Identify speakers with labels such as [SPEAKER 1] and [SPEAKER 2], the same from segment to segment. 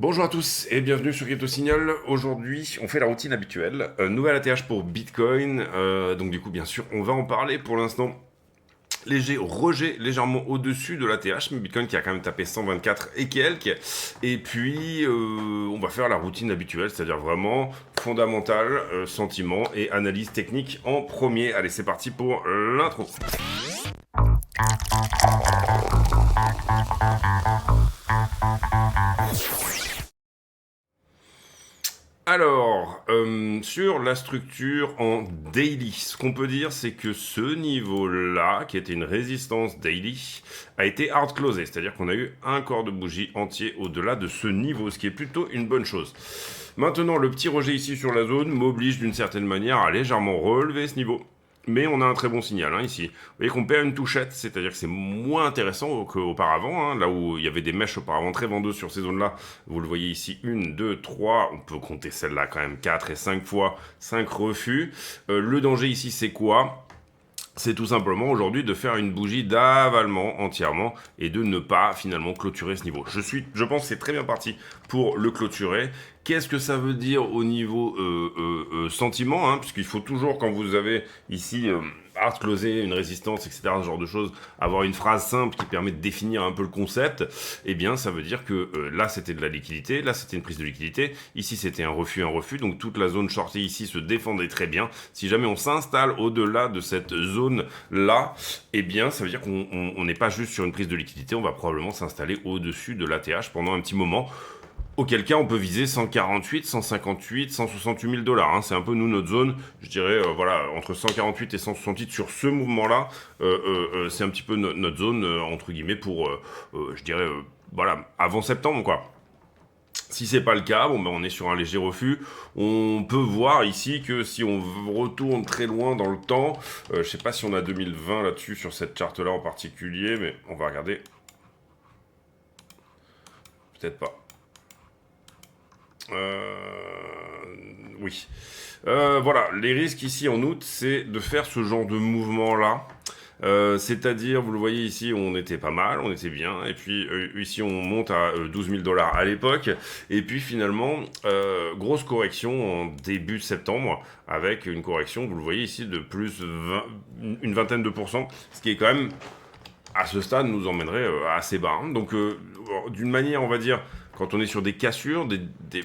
[SPEAKER 1] Bonjour à tous et bienvenue sur Crypto Signal. Aujourd'hui, on fait la routine habituelle. Nouvelle ATH pour Bitcoin. Donc du coup, bien sûr, on va en parler. Pour l'instant, léger rejet légèrement au-dessus de l'ATH, mais Bitcoin qui a quand même tapé 124 et quelques. Et puis, on va faire la routine habituelle, c'est-à-dire vraiment fondamentale, sentiment et analyse technique en premier. Allez, c'est parti pour l'intro. Alors, sur la structure en daily, ce qu'on peut dire, c'est que ce niveau-là, qui était une résistance daily, a été hard closé, c'est-à-dire qu'on a eu un corps de bougie entier au-delà de ce niveau, ce qui est plutôt une bonne chose. Maintenant, le petit rejet ici sur la zone m'oblige d'une certaine manière à légèrement relever ce niveau. Mais on a un très bon signal ici. Vous voyez qu'on perd une touchette, c'est-à-dire que c'est moins intéressant qu'auparavant. Là où il y avait des mèches auparavant très vendeuses sur ces zones-là, vous le voyez ici, 1, 2, 3, on peut compter celle-là quand même 4 et 5 fois, 5 refus. Le danger ici, c'est quoi ? C'est tout simplement aujourd'hui de faire une bougie d'avalement entièrement et de ne pas finalement clôturer ce niveau. Je pense que c'est très bien parti pour le clôturer. Qu'est-ce que ça veut dire au niveau sentiment, puisqu'il faut toujours, quand vous avez ici hard closer, une résistance, etc., ce genre de choses, avoir une phrase simple qui permet de définir un peu le concept, eh bien ça veut dire que là c'était de la liquidité, là c'était une prise de liquidité, ici c'était un refus, donc toute la zone shortée ici se défendait très bien. Si jamais on s'installe au-delà de cette zone-là, eh bien ça veut dire qu'on n'est pas juste sur une prise de liquidité, on va probablement s'installer au-dessus de l'ATH pendant un petit moment. Auquel cas, on peut viser 148, 158, 168 000 $. C'est un peu nous notre zone. Je dirais, voilà, entre 148 et 168 sur ce mouvement-là, c'est un petit peu notre zone entre guillemets pour, je dirais, voilà, avant septembre, quoi. Si c'est pas le cas, bon ben on est sur un léger refus. On peut voir ici que si on retourne très loin dans le temps, je sais pas si on a 2020 là-dessus sur cette charte-là en particulier, mais on va regarder. Peut-être pas. Oui. Voilà, les risques ici en août, c'est de faire ce genre de mouvement-là. C'est-à-dire, vous le voyez ici, on était pas mal, on était bien, et puis ici on monte à 12 000 $ à l'époque, et puis finalement, grosse correction en début septembre, avec une correction, vous le voyez ici, de plus une vingtaine de pourcents, ce qui est quand même, à ce stade, nous emmènerait assez bas. Donc, d'une manière, on va dire, quand on est sur des cassures,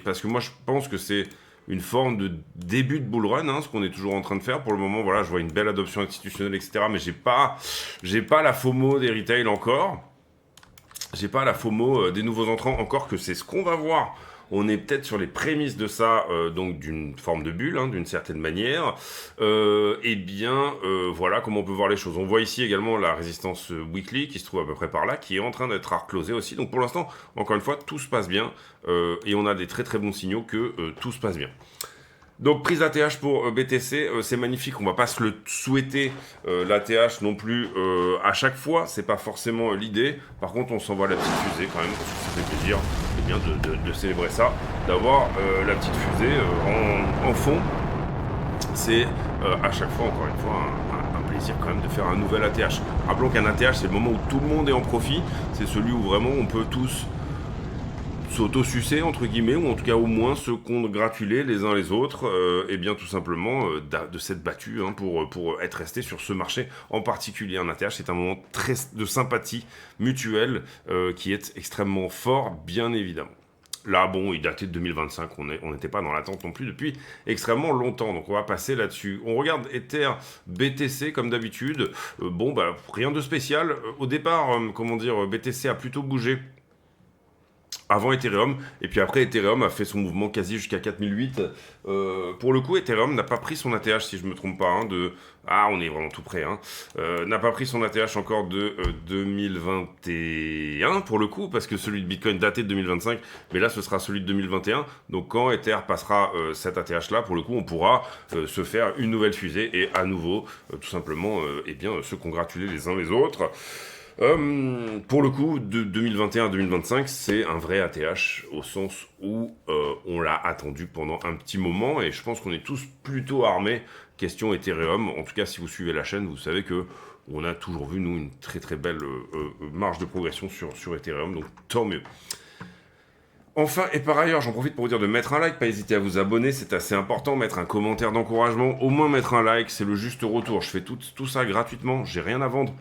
[SPEAKER 1] parce que moi je pense que c'est une forme de début de bull run, ce qu'on est toujours en train de faire. Pour le moment, voilà, je vois une belle adoption institutionnelle, etc. Mais j'ai pas la FOMO des retail encore. J'ai pas la FOMO des nouveaux entrants encore, que c'est ce qu'on va voir. On est peut-être sur les prémices de ça, donc d'une forme de bulle, d'une certaine manière. Voilà comment on peut voir les choses. On voit ici également la résistance weekly qui se trouve à peu près par là, qui est en train d'être hard closée aussi. Donc pour l'instant, encore une fois, tout se passe bien et on a des très très bons signaux que tout se passe bien. Donc prise ATH pour BTC, c'est magnifique, on va pas se le souhaiter l'ATH non plus à chaque fois, c'est pas forcément l'idée. Par contre on s'envoie la petite fusée quand même, parce que ça fait plaisir de célébrer ça, d'avoir la petite fusée en fond. C'est à chaque fois, encore une fois, un plaisir quand même de faire un nouvel ATH. Rappelons qu'un ATH c'est le moment où tout le monde est en profit, c'est celui où vraiment on peut tous s'auto-sucer entre guillemets, ou en tout cas au moins se congratuler les uns les autres, et bien tout simplement de s'être battu pour être resté sur ce marché en particulier. Un ATH, c'est un moment très de sympathie mutuelle qui est extrêmement fort, bien évidemment. Là, bon, il datait de 2025, on n'était pas dans l'attente non plus depuis extrêmement longtemps, donc on va passer là-dessus. On regarde Ether, BTC comme d'habitude. Rien de spécial. Au départ, BTC a plutôt bougé avant Ethereum, et puis après Ethereum a fait son mouvement quasi jusqu'à 4008. Pour le coup, Ethereum n'a pas pris son ATH, si je me trompe pas, on est vraiment tout près, n'a pas pris son ATH encore de 2021, pour le coup, parce que celui de Bitcoin datait de 2025, mais là ce sera celui de 2021, donc quand Ether passera cet ATH là, pour le coup, on pourra se faire une nouvelle fusée, et à nouveau, tout simplement, se congratuler les uns les autres. Pour le coup, de 2021 à 2025, c'est un vrai ATH au sens où on l'a attendu pendant un petit moment, et je pense qu'on est tous plutôt armés. Question Ethereum, en tout cas si vous suivez la chaîne, vous savez que on a toujours vu, nous, une très très belle marge de progression sur Ethereum, donc tant mieux. Enfin, et par ailleurs, j'en profite pour vous dire de mettre un like, pas hésiter à vous abonner, c'est assez important, mettre un commentaire d'encouragement, au moins mettre un like, c'est le juste retour. Je fais tout ça gratuitement, j'ai rien à vendre.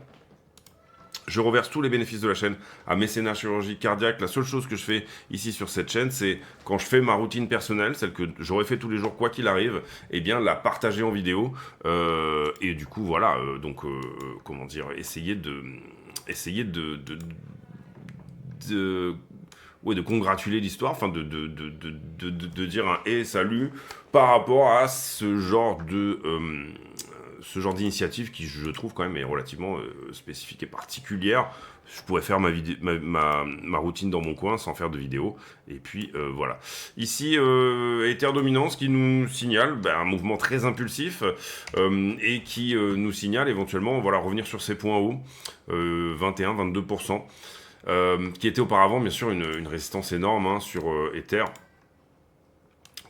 [SPEAKER 1] Je reverse tous les bénéfices de la chaîne à Mécénat Chirurgie Cardiaque. La seule chose que je fais ici sur cette chaîne, c'est quand je fais ma routine personnelle, celle que j'aurais fait tous les jours quoi qu'il arrive, eh bien la partager en vidéo. Et du coup, voilà, comment dire, essayer de ouais, de congratuler l'histoire, enfin de dire un et salut par rapport à ce genre d'initiative qui, je trouve, quand même, est relativement spécifique et particulière. Je pourrais faire ma routine dans mon coin sans faire de vidéo. Et puis, voilà. Ici, Ether Dominance qui nous signale un mouvement très impulsif et qui nous signale éventuellement, voilà, revenir sur ses points hauts, 21-22%. Qui était auparavant, bien sûr, une résistance énorme sur Ether.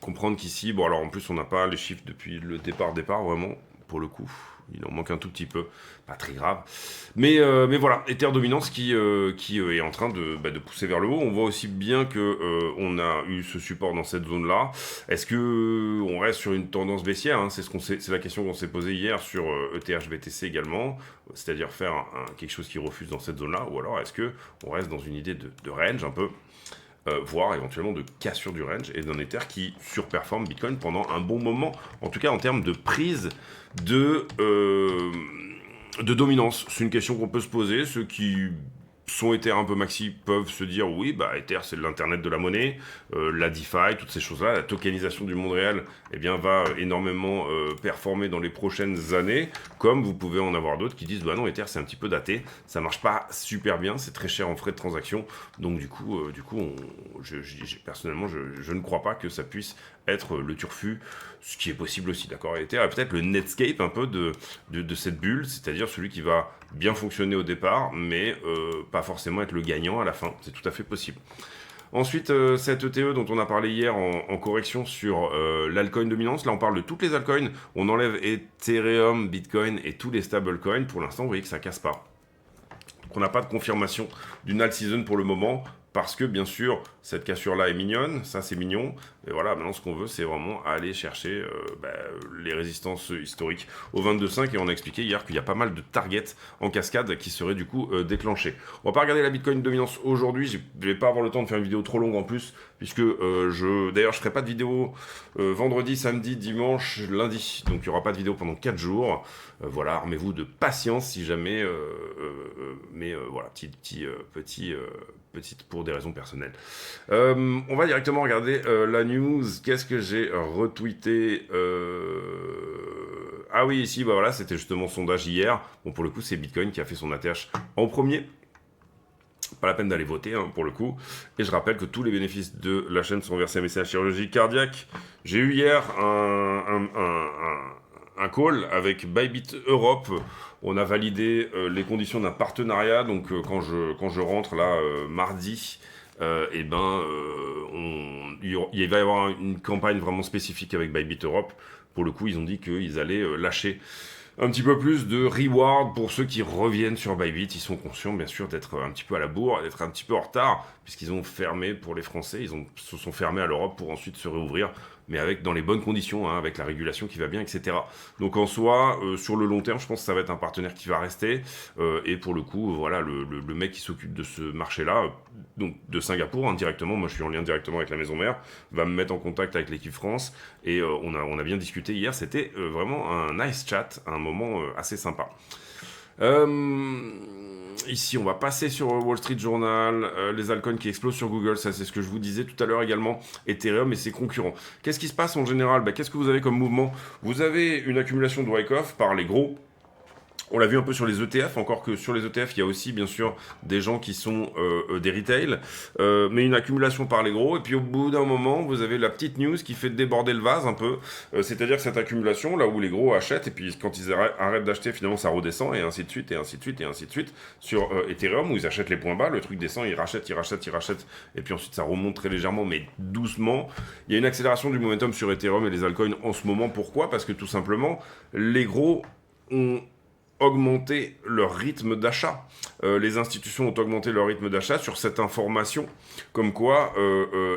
[SPEAKER 1] Comprendre qu'ici, bon, alors en plus, on n'a pas les chiffres depuis le départ, vraiment, pour le coup. Il en manque un tout petit peu, pas très grave. Mais voilà, Ether Dominance qui est en train de pousser vers le haut. On voit aussi bien que on a eu ce support dans cette zone-là. Est-ce que on reste sur une tendance baissière, c'est la question qu'on s'est posée hier sur ETH BTC également, c'est-à-dire faire quelque chose qui refuse dans cette zone-là, ou alors est-ce que on reste dans une idée de range un peu, voire éventuellement de cassure du range et d'un Ether qui surperforme Bitcoin pendant un bon moment, en tout cas en termes de prise de dominance. C'est une question qu'on peut se poser. Ceux qui sont Ether un peu maxi peuvent se dire oui, Ether c'est l'internet de la monnaie, la DeFi, toutes ces choses-là, la tokenisation du monde réel, va énormément performer dans les prochaines années, comme vous pouvez en avoir d'autres qui disent non, Ether c'est un petit peu daté, ça marche pas super bien, c'est très cher en frais de transaction, donc du coup personnellement je ne crois pas que ça puisse être le turfu, ce qui est possible aussi, d'accord. Ether est peut-être le Netscape un peu de cette bulle, c'est-à-dire celui qui va bien fonctionner au départ, mais pas forcément être le gagnant à la fin, c'est tout à fait possible. Ensuite, cette ETE dont on a parlé hier en correction sur l'altcoin dominance, là on parle de toutes les altcoins, on enlève Ethereum, Bitcoin et tous les stablecoins, pour l'instant vous voyez que ça casse pas. Donc on n'a pas de confirmation d'une alt season pour le moment, parce que bien sûr cette cassure-là est mignonne, ça c'est mignon, et voilà, maintenant ce qu'on veut c'est vraiment aller chercher les résistances historiques au 22,5, et on a expliqué hier qu'il y a pas mal de targets en cascade qui seraient du coup déclenchés. On va pas regarder la Bitcoin dominance aujourd'hui, je vais pas avoir le temps de faire une vidéo trop longue en plus, puisque d'ailleurs je ferai pas de vidéo vendredi, samedi, dimanche, lundi, donc il y aura pas de vidéo pendant 4 jours, voilà, armez-vous de patience si jamais, mais voilà, petite pour des raisons personnelles. On va directement regarder la news. Qu'est-ce que j'ai retweeté Ah oui, ici, voilà, c'était justement sondage hier. Bon, pour le coup, c'est Bitcoin qui a fait son ATH en premier. Pas la peine d'aller voter, pour le coup. Et je rappelle que tous les bénéfices de la chaîne sont versés à Mécénat Chirurgie Cardiaque. J'ai eu hier un call avec Bybit Europe. On a validé les conditions d'un partenariat. Donc quand je rentre là mardi, il va y avoir une campagne vraiment spécifique avec Bybit Europe. Pour le coup, ils ont dit qu'ils allaient lâcher un petit peu plus de reward pour ceux qui reviennent sur Bybit. Ils sont conscients, bien sûr, d'être un petit peu à la bourre, d'être un petit peu en retard, puisqu'ils ont fermé pour les Français, se sont fermés à l'Europe pour ensuite se réouvrir, mais dans les bonnes conditions, avec la régulation qui va bien, etc. Donc en soi, sur le long terme, je pense que ça va être un partenaire qui va rester, et pour le coup, voilà, le mec qui s'occupe de ce marché-là, donc de Singapour, directement, moi je suis en lien directement avec la maison mère, va me mettre en contact avec l'équipe France, et on a bien discuté hier, c'était vraiment un nice chat, un moment assez sympa. Ici, on va passer sur Wall Street Journal, les altcoins qui explosent sur Google, ça c'est ce que je vous disais tout à l'heure également, Ethereum et ses concurrents. Qu'est-ce qui se passe en général ? Qu'est-ce que vous avez comme mouvement ? Vous avez une accumulation de write-off par les gros. On l'a vu un peu sur les ETF, encore que sur les ETF, il y a aussi bien sûr des gens qui sont des retail, mais une accumulation par les gros, et puis au bout d'un moment, vous avez la petite news qui fait déborder le vase un peu, c'est-à-dire que cette accumulation, là où les gros achètent, et puis quand ils arrêtent d'acheter, finalement ça redescend, et ainsi de suite, et ainsi de suite, et ainsi de suite, sur Ethereum, où ils achètent les points bas, le truc descend, ils rachètent, et puis ensuite ça remonte très légèrement, mais doucement. Il y a une accélération du momentum sur Ethereum et les altcoins en ce moment, pourquoi ? Parce que tout simplement, les gros ont augmenté leur rythme d'achat. Les institutions ont augmenté leur rythme d'achat sur cette information, comme quoi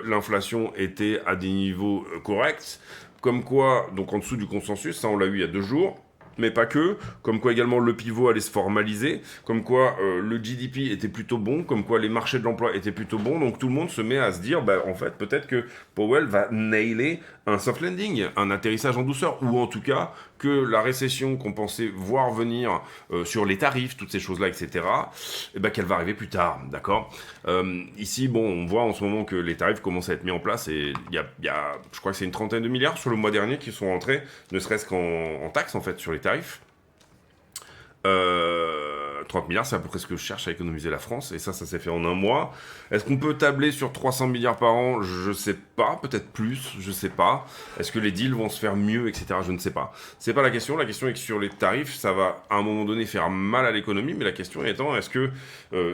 [SPEAKER 1] l'inflation était à des niveaux corrects, comme quoi, donc en dessous du consensus, ça on l'a eu il y a 2 jours, mais pas que, comme quoi également le pivot allait se formaliser, comme quoi le GDP était plutôt bon, comme quoi les marchés de l'emploi étaient plutôt bons, donc tout le monde se met à se dire, bah en fait peut-être que Powell va nailer un soft landing, un atterrissage en douceur, ou en tout cas que la récession qu'on pensait voir venir sur les tarifs, toutes ces choses-là, etc., eh ben, qu'elle va arriver plus tard, d'accord. Ici, bon, on voit en ce moment que les tarifs commencent à être mis en place, et il y a je crois que c'est une trentaine de milliards sur le mois dernier qui sont rentrés, ne serait-ce qu'en taxes, en fait, sur les tarifs. 30 milliards, c'est à peu près ce que je cherche à économiser la France, et ça s'est fait en un mois. Est-ce qu'on peut tabler sur 300 milliards par an? Je sais pas, peut-être plus, je sais pas. Est-ce que les deals vont se faire mieux, etc. Je ne sais pas. C'est pas la question est que sur les tarifs, ça va à un moment donné faire mal à l'économie, mais la question étant, est-ce que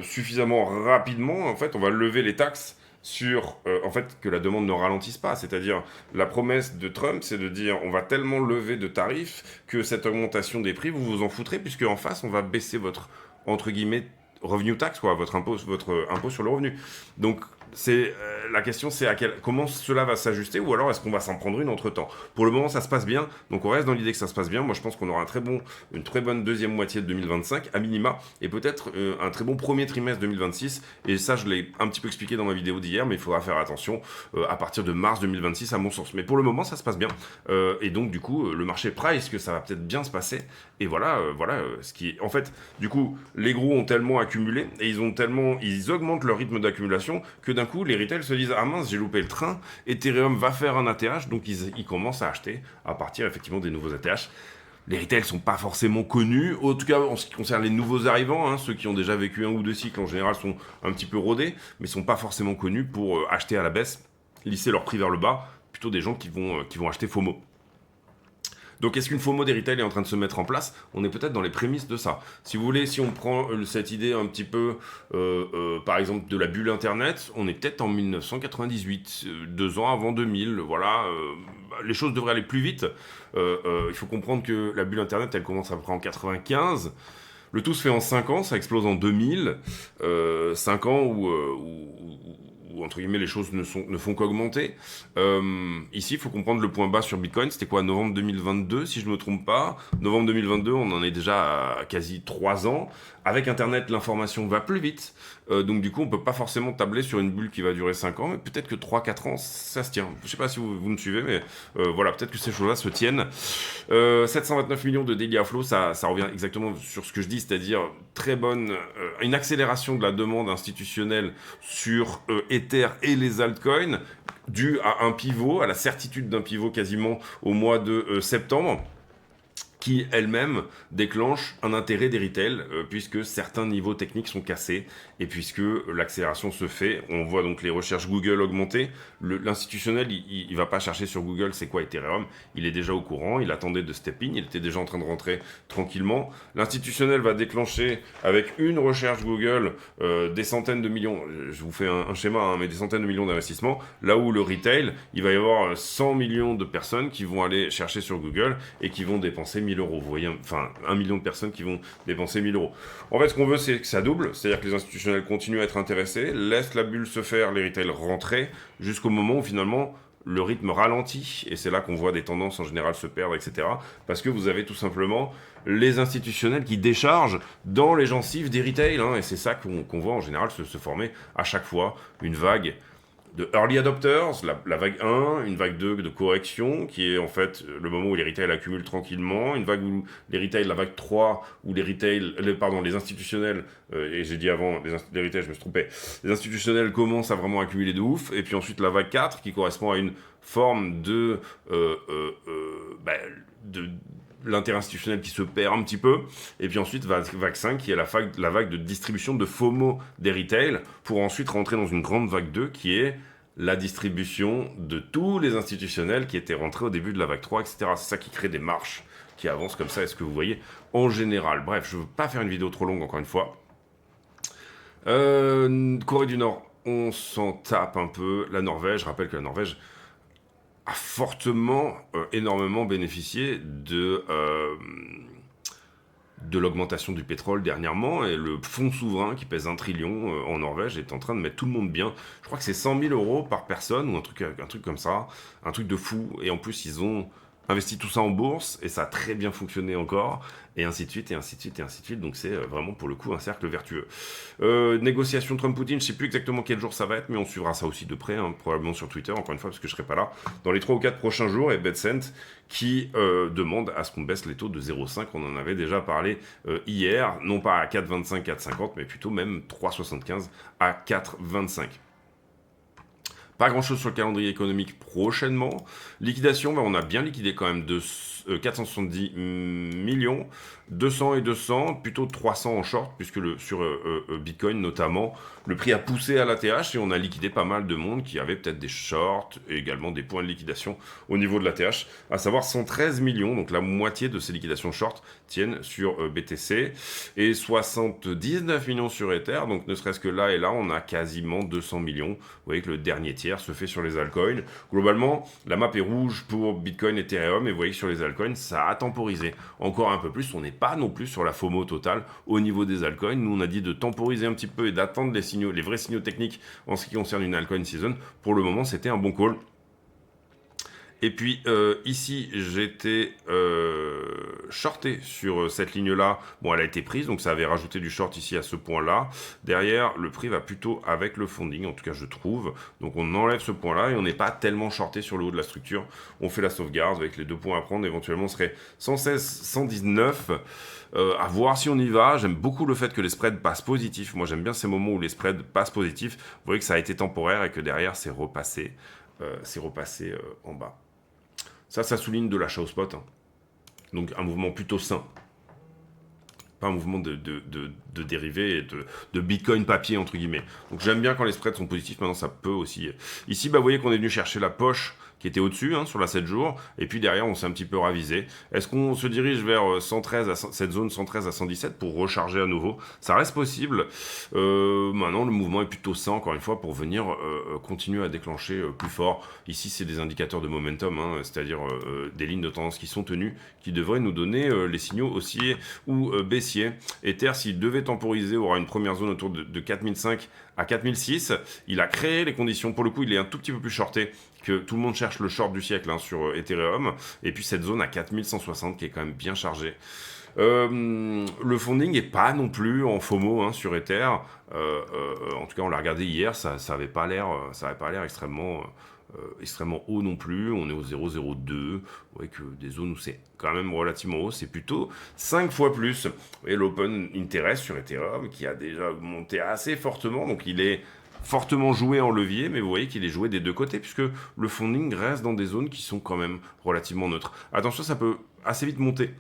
[SPEAKER 1] suffisamment rapidement, en fait, on va lever les taxes sur en fait que la demande ne ralentisse pas, c'est-à-dire la promesse de Trump, c'est de dire on va tellement lever de tarifs que cette augmentation des prix vous vous en foutrez, puisque en face on va baisser votre entre guillemets revenu tax, quoi, votre impôt sur le revenu. Donc c'est la question, c'est comment cela va s'ajuster, ou alors est-ce qu'on va s'en prendre une entre temps. Pour le moment ça se passe bien, donc on reste dans l'idée que ça se passe bien. Moi je pense qu'on aura une très bonne deuxième moitié de 2025 à minima, et peut-être un très bon premier trimestre 2026, et ça je l'ai un petit peu expliqué dans ma vidéo d'hier, mais il faudra faire attention à partir de mars 2026 à mon sens. Mais pour le moment ça se passe bien, et donc du coup le marché price que ça va peut-être bien se passer, et voilà, ce qui est en fait, du coup les gros ont tellement accumulé, et ils augmentent leur rythme d'accumulation, que d'un coup les retails se disent ah mince, j'ai loupé le train, Ethereum va faire un ATH, donc ils commencent à acheter à partir effectivement des nouveaux ATH. Les retails sont pas forcément connus, en tout cas en ce qui concerne les nouveaux arrivants, hein, ceux qui ont déjà vécu un ou deux cycles en général sont un petit peu rodés, mais sont pas forcément connus pour acheter à la baisse, lisser leur prix vers le bas, plutôt des gens qui vont acheter FOMO. Donc est-ce qu'une FOMO des retail est en train de se mettre en place? On est peut-être dans les prémices de ça. Si vous voulez, si on prend cette idée un petit peu, par exemple, de la bulle Internet, on est peut-être en 1998, 2 ans avant 2000, voilà. Les choses devraient aller plus vite. Il faut comprendre que la bulle Internet, elle commence à peu près en 95. Le tout se fait en 5 ans, ça explose en 2000. 5 ans où, entre guillemets, les choses ne font qu'augmenter. Ici, il faut comprendre le point bas sur Bitcoin. C'était quoi, novembre 2022, si je ne me trompe pas. Novembre 2022, on en est déjà à quasi 3 ans. Avec Internet, l'information va plus vite. Donc du coup, on peut pas forcément tabler sur une bulle qui va durer 5 ans, mais peut-être que 3-4 ans, ça se tient. Je sais pas si vous me suivez, mais voilà, peut-être que ces choses-là se tiennent. 729 millions de daily flow, ça revient exactement sur ce que je dis, c'est-à-dire très bonne, une accélération de la demande institutionnelle sur Ether et les altcoins, due à un pivot, à la certitude d'un pivot quasiment au mois de septembre, qui elle-même déclenche un intérêt des retails, puisque certains niveaux techniques sont cassés, et puisque l'accélération se fait. On voit donc les recherches Google augmenter. L'institutionnel, il va pas chercher sur Google c'est quoi Ethereum, il est déjà au courant, il attendait de step in, il était déjà en train de rentrer tranquillement. L'institutionnel va déclencher avec une recherche Google des centaines de millions, je vous fais un schéma, hein, mais des centaines de millions d'investissements, là où le retail, il va y avoir 100 millions de personnes qui vont aller chercher sur Google et qui vont dépenser 1000 euros. Vous voyez, enfin, 1 million de personnes qui vont dépenser 1000 euros. En fait, ce qu'on veut, c'est que ça double, c'est-à-dire que les institutionnels continuent à être intéressés, laissent la bulle se faire, les retails rentrer, jusqu'au moment où finalement le rythme ralentit, et c'est là qu'on voit des tendances en général se perdre, etc. Parce que vous avez tout simplement les institutionnels qui déchargent dans les gencives des retails, hein, et c'est ça qu'on voit en général se former à chaque fois, une vague de early adopters, la vague 1, une vague 2 de correction, qui est en fait le moment où les retails accumulent tranquillement, une vague où les retails, la vague 3, où les institutionnels, et j'ai dit avant, les retails, je me suis trompé, les institutionnels commencent à vraiment accumuler de ouf, et puis ensuite la vague 4, qui correspond à une forme de l'interinstitutionnel qui se perd un petit peu, et puis ensuite vague 5 qui est la vague de distribution de FOMO des retails, pour ensuite rentrer dans une grande vague 2 qui est la distribution de tous les institutionnels qui étaient rentrés au début de la vague 3, etc. C'est ça qui crée des marches qui avancent comme ça, est-ce que vous voyez en général. Bref, je ne veux pas faire une vidéo trop longue encore une fois. Corée du Nord, on s'en tape un peu. La Norvège, je rappelle que la Norvège a fortement, énormément bénéficié de l'augmentation du pétrole dernièrement, et le fonds souverain qui pèse 1 trillion en Norvège est en train de mettre tout le monde bien. Je crois que c'est 100 000 euros par personne, ou un truc comme ça, un truc de fou, et en plus ils ont investi tout ça en bourse, et ça a très bien fonctionné encore, et ainsi de suite, et ainsi de suite, et ainsi de suite, donc c'est vraiment pour le coup un cercle vertueux. Négociation Trump-Poutine, je sais plus exactement quel jour ça va être, mais on suivra ça aussi de près, hein, probablement sur Twitter, encore une fois, parce que je serai pas là, dans les 3 ou 4 prochains jours, et BetCent qui demande à ce qu'on baisse les taux de 0,5, on en avait déjà parlé hier, non pas à 4,25, 4,50, mais plutôt même 3,75 à 4,25. Pas grand chose sur le calendrier économique prochainement. Liquidation, on a bien liquidé quand même 470 millions, 200 et 200, plutôt 300 en short, puisque sur Bitcoin notamment, le prix a poussé à l'ATH et on a liquidé pas mal de monde qui avait peut-être des shorts et également des points de liquidation au niveau de l'ATH, à savoir 113 millions, donc la moitié de ces liquidations short tiennent sur BTC et 79 millions sur Ether, donc ne serait-ce que là et là, on a quasiment 200 millions. Vous voyez que le dernier tiers se fait sur les altcoins. Globalement, la map est rouge pour Bitcoin et Ethereum, et vous voyez que sur les altcoins, ça a temporisé encore un peu plus. On n'est pas non plus sur la FOMO totale au niveau des altcoins. Nous, on a dit de temporiser un petit peu et d'attendre les vrais signaux techniques en ce qui concerne une altcoin season. Pour le moment, c'était un bon call. Et puis ici, j'étais shorté sur cette ligne-là. Bon, elle a été prise, donc ça avait rajouté du short ici à ce point-là. Derrière, le prix va plutôt avec le funding, en tout cas je trouve. Donc on enlève ce point-là et on n'est pas tellement shorté sur le haut de la structure. On fait la sauvegarde avec les 2 points à prendre. Éventuellement, ce serait 116, 119. À voir si on y va. J'aime beaucoup le fait que les spreads passent positifs. Moi, j'aime bien ces moments où les spreads passent positifs. Vous voyez que ça a été temporaire et que derrière, c'est repassé, en bas. Ça souligne de l'achat au spot. Hein. Donc un mouvement plutôt sain. Pas un mouvement de dérivés et de Bitcoin papier, entre guillemets. Donc j'aime bien quand les spreads sont positifs. Maintenant, ça peut aussi... Ici, vous voyez qu'on est venu chercher la poche qui était au-dessus, hein, sur la 7 jours, et puis derrière, on s'est un petit peu ravisé. Est-ce qu'on se dirige vers 113 cette zone 113 à 117 pour recharger à nouveau? Ça reste possible. Maintenant, le mouvement est plutôt sain, encore une fois, pour venir continuer à déclencher plus fort. Ici, c'est des indicateurs de momentum, hein, c'est-à-dire des lignes de tendance qui sont tenues, qui devraient nous donner les signaux haussiers ou baissiers. Ether, s'il devait temporiser, aura une première zone autour de 4005 à 4006. Il a créé les conditions. Pour le coup, il est un tout petit peu plus shorté, que tout le monde cherche le short du siècle, hein, sur Ethereum. Et puis cette zone à 4160 qui est quand même bien chargée. Le funding n'est pas non plus en FOMO, hein, sur Ether. En tout cas, on l'a regardé hier, ça avait pas l'air extrêmement haut non plus. On est au 0,02. Vous voyez que des zones où c'est quand même relativement haut, c'est plutôt 5 fois plus. Vous voyez l'open interest sur Ethereum qui a déjà monté assez fortement, donc il est fortement joué en levier, mais vous voyez qu'il est joué des 2 côtés, puisque le funding reste dans des zones qui sont quand même relativement neutres. Attention, ça peut assez vite monter.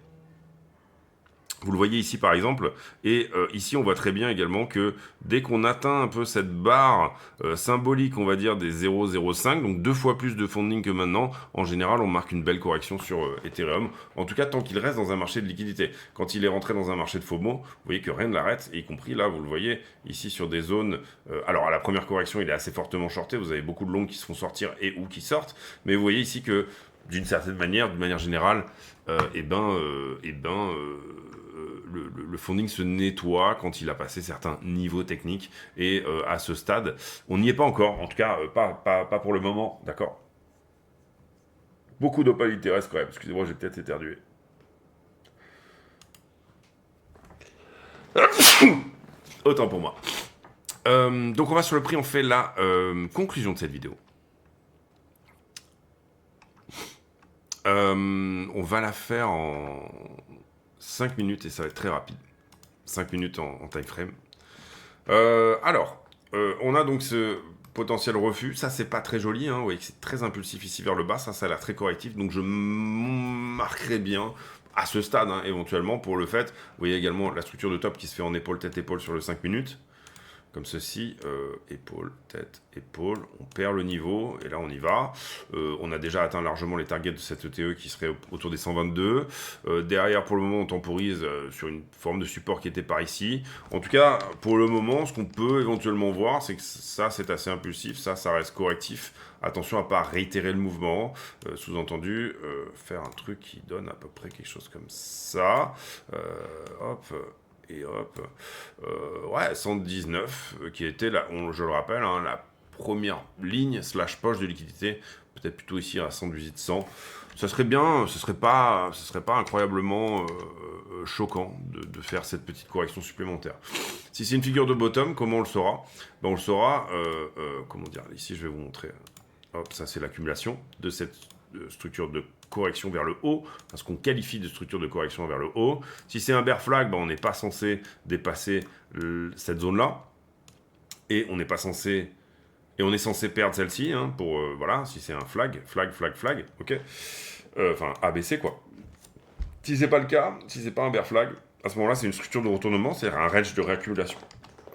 [SPEAKER 1] Vous le voyez ici par exemple, et ici on voit très bien également que dès qu'on atteint un peu cette barre symbolique, on va dire des 0,05, donc 2 fois plus de funding que maintenant, en général on marque une belle correction sur Ethereum, en tout cas tant qu'il reste dans un marché de liquidité. Quand il est rentré dans un marché de FOMO, vous voyez que rien ne l'arrête, y compris là, vous le voyez, ici sur des zones, alors à la première correction il est assez fortement shorté, vous avez beaucoup de longs qui se font sortir et ou qui sortent, mais vous voyez ici que d'une certaine manière, d'une manière générale, le funding se nettoie quand il a passé certains niveaux techniques, et à ce stade, on n'y est pas encore, en tout cas pas pour le moment, d'accord. Beaucoup d'opalité reste quand même, excusez-moi, j'ai peut-être éternué. Autant pour moi. Donc on va sur le prix, on fait la conclusion de cette vidéo. On va la faire en 5 minutes et ça va être très rapide. 5 minutes en time frame. On a donc ce potentiel refus. Ça, c'est pas très joli. Hein. Vous voyez que c'est très impulsif ici vers le bas. Ça a l'air très correctif. Donc, je marquerai bien à ce stade, hein, éventuellement, pour le fait. Vous voyez également la structure de top qui se fait en épaule, tête-épaule sur le 5 minutes. comme ceci, épaule, tête, épaule, on perd le niveau, et là on y va. On a déjà atteint largement les targets de cette ETE qui serait autour des 122. Derrière, pour le moment, on temporise sur une forme de support qui était par ici. En tout cas, pour le moment, ce qu'on peut éventuellement voir, c'est que ça, c'est assez impulsif, ça reste correctif. Attention à ne pas réitérer le mouvement, sous-entendu, faire un truc qui donne à peu près quelque chose comme ça. Hop... Et hop, ouais, 119, qui était, là, je le rappelle, hein, la première ligne / poche de liquidité, peut-être plutôt ici à 118-100. Ça serait bien, ce serait pas incroyablement choquant de faire cette petite correction supplémentaire. Si c'est une figure de bottom, comment on le saura? Ben, on le saura, comment dire, ici je vais vous montrer, hop, ça c'est l'accumulation de cette structure de correction vers le haut, parce qu'on qualifie de structure de correction vers le haut. Si c'est un bear flag, ben on n'est pas censé dépasser cette zone-là, et on n'est pas censé, et on est censé perdre celle-ci, hein, pour, voilà, si c'est un flag, ok, enfin, ABC, quoi. Si c'est pas le cas, si c'est pas un bear flag, à ce moment-là, c'est une structure de retournement, c'est-à-dire un range de réaccumulation.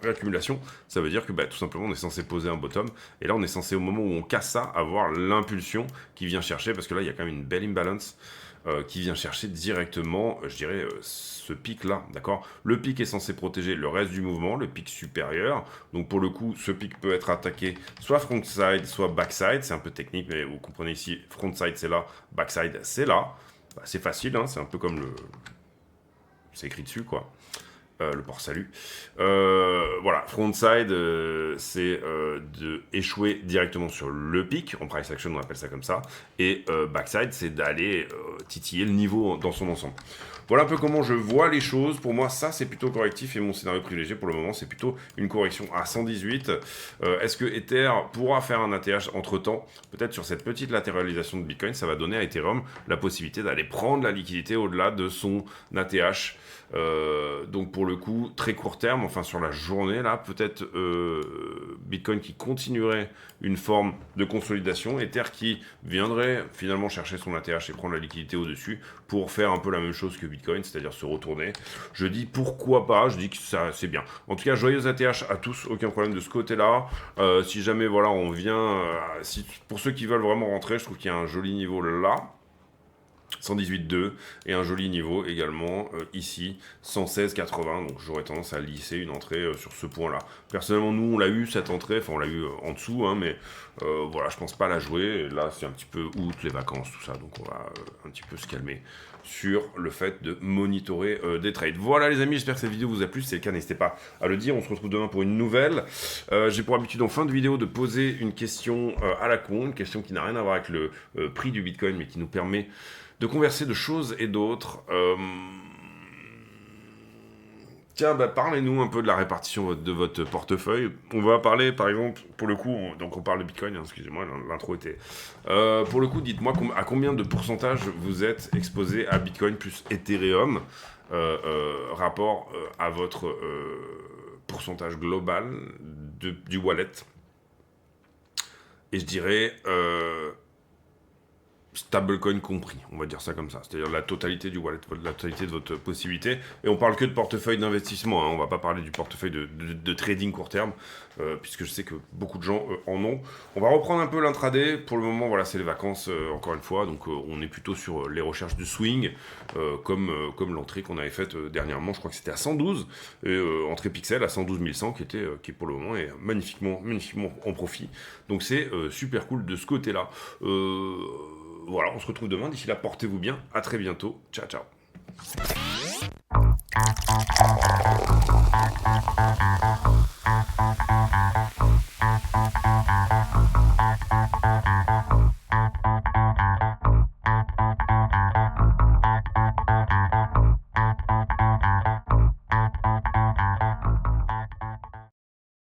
[SPEAKER 1] Réaccumulation, ça veut dire que tout simplement on est censé poser un bottom, et là on est censé, au moment où on casse ça, avoir l'impulsion qui vient chercher, parce que là il y a quand même une belle imbalance qui vient chercher directement, je dirais, ce pic là, d'accord. Le pic est censé protéger le reste du mouvement, le pic supérieur, donc pour le coup ce pic peut être attaqué soit frontside, soit backside, c'est un peu technique, mais vous comprenez ici, frontside c'est là, backside c'est là, c'est facile, hein, c'est un peu comme c'est écrit dessus, quoi. Le port salut. Voilà, frontside, c'est de échouer directement sur le pic. En price action, on appelle ça comme ça. Et backside, c'est d'aller titiller le niveau dans son ensemble. Voilà un peu comment je vois les choses. Pour moi, ça, c'est plutôt correctif. Et mon scénario privilégié, pour le moment, c'est plutôt une correction à 118. Est-ce que Ether pourra faire un ATH entre-temps? Peut-être sur cette petite latéralisation de Bitcoin, ça va donner à Ethereum la possibilité d'aller prendre la liquidité au-delà de son ATH. Donc pour le coup, très court terme, enfin sur la journée là, peut-être Bitcoin qui continuerait une forme de consolidation, Ether qui viendrait finalement chercher son ATH et prendre la liquidité au-dessus pour faire un peu la même chose que Bitcoin, c'est-à-dire se retourner. Je dis pourquoi pas, je dis que ça c'est bien. En tout cas, joyeux ATH à tous, aucun problème de ce côté-là. Si jamais voilà, on vient, pour ceux qui veulent vraiment rentrer, je trouve qu'il y a un joli niveau là. 118,2 et un joli niveau également ici 116,80, donc j'aurais tendance à lisser une entrée sur ce point là. Personnellement nous on l'a eu cette entrée, enfin on l'a eu en dessous, hein, mais voilà, je pense pas la jouer. Et là c'est un petit peu août, les vacances, tout ça, donc on va un petit peu se calmer sur le fait de monitorer des trades. Voilà les amis, j'espère que cette vidéo vous a plu. Si c'est le cas, n'hésitez pas à le dire. On se retrouve demain pour une nouvelle. J'ai pour habitude en fin de vidéo de poser une question à la con, une question qui n'a rien à voir avec le prix du Bitcoin, mais qui nous permet de converser de choses et d'autres. Tiens, parlez-nous un peu de la répartition de votre portefeuille. On va parler, par exemple, pour le coup, donc on parle de Bitcoin, hein, excusez-moi, l'intro était... pour le coup, dites-moi à combien de pourcentage vous êtes exposé à Bitcoin plus Ethereum, rapport à votre pourcentage global du wallet. Et je dirais... stablecoin compris, on va dire ça comme ça, c'est-à-dire la totalité du wallet, la totalité de votre possibilité, et on parle que de portefeuille d'investissement, hein, on va pas parler du portefeuille de trading court terme, puisque je sais que beaucoup de gens en ont. On va reprendre un peu l'intraday, pour le moment, voilà, c'est les vacances, encore une fois, donc on est plutôt sur les recherches de swing, comme l'entrée qu'on avait faite dernièrement, je crois que c'était à 112, et entrée pixel à 112 100, qui pour le moment est magnifiquement en profit, donc c'est super cool de ce côté-là. Voilà, on se retrouve demain. D'ici là, portez-vous bien. À très bientôt. Ciao, ciao.